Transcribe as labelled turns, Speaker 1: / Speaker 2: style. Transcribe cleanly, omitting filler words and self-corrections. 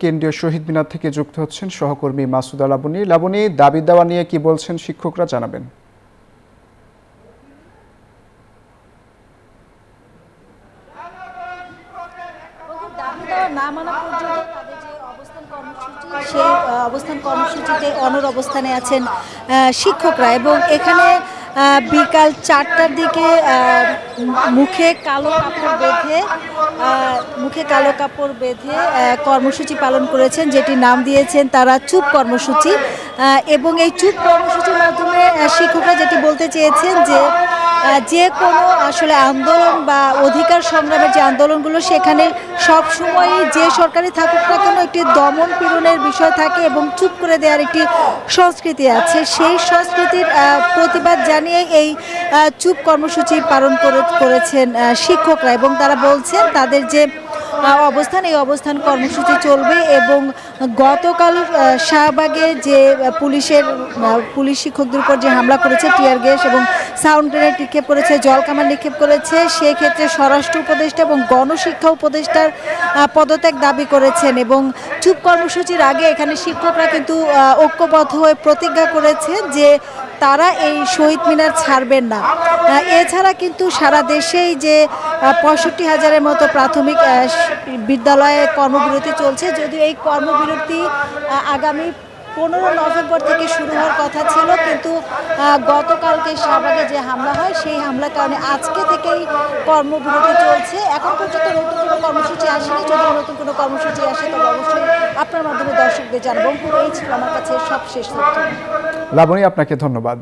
Speaker 1: কেন্দ্রীয় শহীদ মিনার থেকে যুক্ত হচ্ছেন সহকর্মী মাসুদা লাবণী। লাবণী, দাবি দেওয়া নিয়ে কি বলছেন শিক্ষকরা, জানাবেন।
Speaker 2: না মানা পর্যন্ত তাদের যে অবস্থান কর্মসূচি, সেই অবস্থান কর্মসূচিতে অনড় অবস্থানে আছেন শিক্ষকরা। এবং এখানে বিকাল 4টার দিকে মুখে কালো কাপড় বেঁধে কর্মসূচি পালন করেছেন, যেটি নাম দিয়েছেন তারা চুপ কর্মসূচি। এবং এই চুপ কর্মসূচির মাধ্যমে শিক্ষকরা যেটি বলতে চেয়েছেন যে কোনো আসলে আন্দোলন বা অধিকার সংগ্রামের যে আন্দোলনগুলো, সেখানে সবসময়ই যে সরকারই থাকুক না কেন একটি দমন পীড়নের বিষয় থাকে এবং চুপ করে দেওয়ার একটি সংস্কৃতি আছে। সেই সংস্কৃতির প্রতিবাদ জানিয়ে এই চুপ কর্মসূচি পালন করেছেন শিক্ষকরা। এবং তারা বলছেন তাদের যে এই অবস্থান কর্মসূচি চলবে। এবং গতকাল শাহবাগে যে পুলিশ শিক্ষকদের উপর যে হামলা করেছে, টিয়ার গ্যাস এবং সাউন্ড গ্রেনেড নিক্ষেপ করেছে, জলকামান নিক্ষেপ করেছে, সেক্ষেত্রে স্বরাষ্ট্র উপদেষ্টা এবং গণশিক্ষা উপদেষ্টার পদত্যাগ দাবি করেছেন। এবং চুপ কর্মসূচির আগে এখানে শিক্ষকরা কিন্তু ঐক্যবদ্ধ হয়ে প্রতিজ্ঞা করেছেন যে তারা এই শহীদ মিনার ছাড়বেন না। এছাড়া কিন্তু সারা দেশেই যে 65,000-এর মতো প্রাথমিক বিদ্যালয়ে কর্মবিরতি চলছে, যদিও এই কর্মবিরতি আগামী 15 নভেম্বর থেকে শুরু হওয়ার কথা ছিল, কিন্তু গতকালকে শাহবাগে যে হামলা হয়, সেই হামলার কারণে আজকে থেকেই কর্মবিরতি চলছে। এখন পর্যন্ত নতুন কোনো কর্মসূচি আসেনি। যদি নতুন কোনো কর্মসূচি আসে তবে অবশ্যই আপনার মাধ্যমে দর্শকদের জানাবো। এই ছিল আমার কাছে সবশেষ তথ্য।
Speaker 1: লাবণী, আপনাকে ধন্যবাদ।